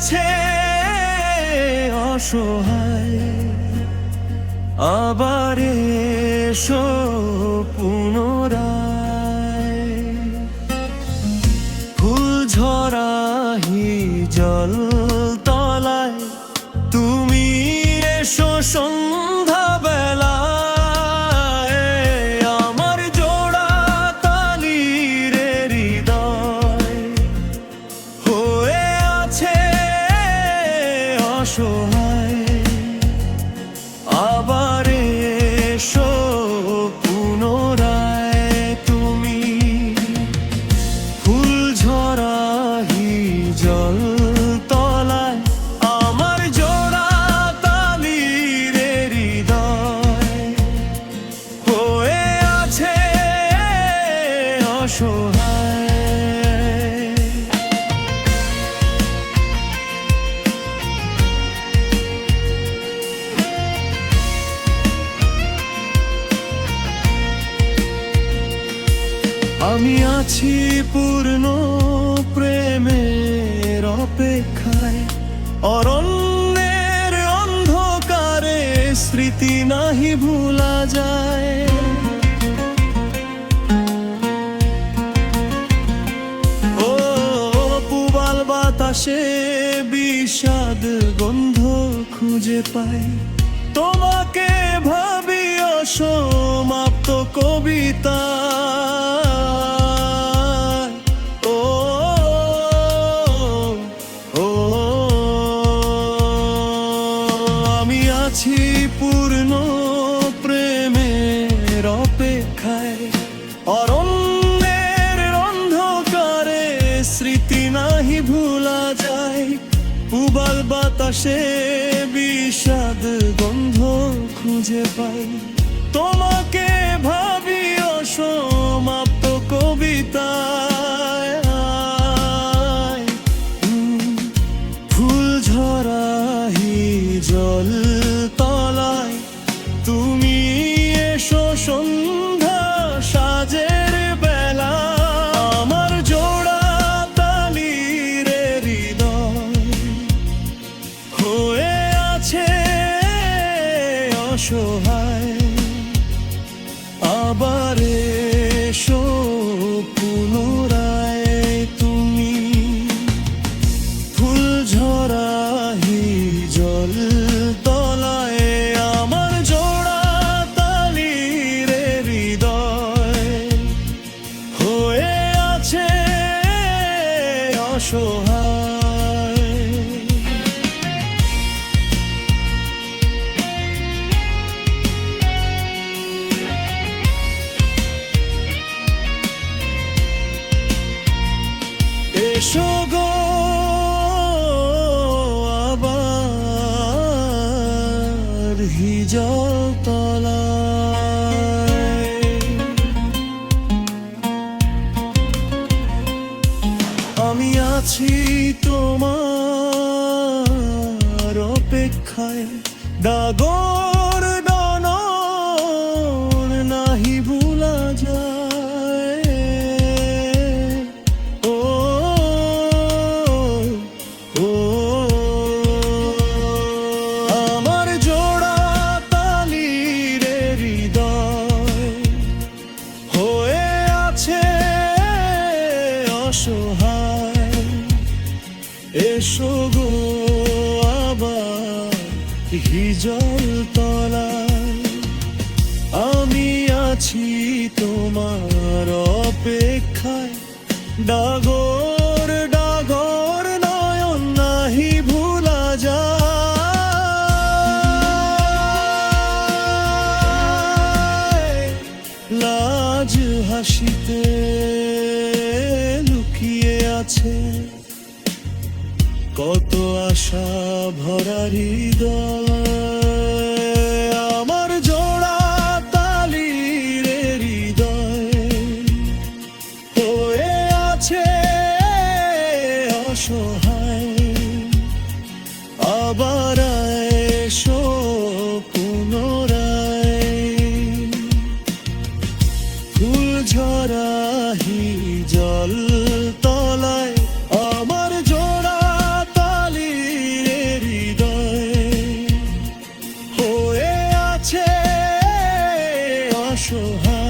আছে অসহায়, আবার এসো পুনরায়। ফুল ঝরা হিজল তলায় তুমি এসো সন্ধ্যা বেলায়। আমার জোড়া তালির হৃদয় হয়ে আছে অসহায়, আবার এসো পুনরায় তুমি। ফুল ঝরা হিজল তলায় আমার জোড়া তালির হৃদয় হয়ে আছে অসহায়। আমি আছি পূর্ণ প্রেমের অপেক্ষায়, অরণ্যের অন্ধকারে স্মৃতি নাহি ভুলা যায়। ও পুবাল বাতাসে বিষাদ গন্ধ খুঁজে পাই, তোমাকে ভাবি অসমাপ্ত কবিতা। আমি আছি পূর্ণ প্রেমের অপেক্ষায়, অরণ্যের অন্ধকারে স্মৃতি নাহি ভুলা যায়। উবাল বাতাসে বিষাদ গন্ধ খুঁজে পাই, তোমাকে ভাবি অসমাপ্ত কবিতায়। ফুল ঝরা হিজল তলায় তুমি এসো সন্ধ্যা সাজের বেলা। আমার জোড়া তালির হৃদয় হয়ে আছে অসহায়, আবার এসো পুনরায় তুমি। ফুল ঝরা হিজল তলায় আমার জোড়া তালির হৃদয় হয়ে আছে অসহায়। এসো গো আবার হিজল তলায়। আমি আছি তোমার অপেক্ষায়, ডাগর ডনর নাহি ভুলা যায়। ও ও আমার জোড়া তালির হৃদয় হয়ে আছে অসহায়। এসো গো আবার হিজল তলায়, আমি আছি তোমার অপেক্ষায়, ডাগর ডাগর নয়ন নাহি ভুলা যায়। লাজ হাসিতে লুকিয়ে আছে কত আশা ভরা হৃদয়। আমার জোড়া তালির হৃদয় হয়ে আছে অসহায়, আবার এসো পুনরায়। ফুল ঝরা হিজল তলায় আমার জোড়া তালির অসহায়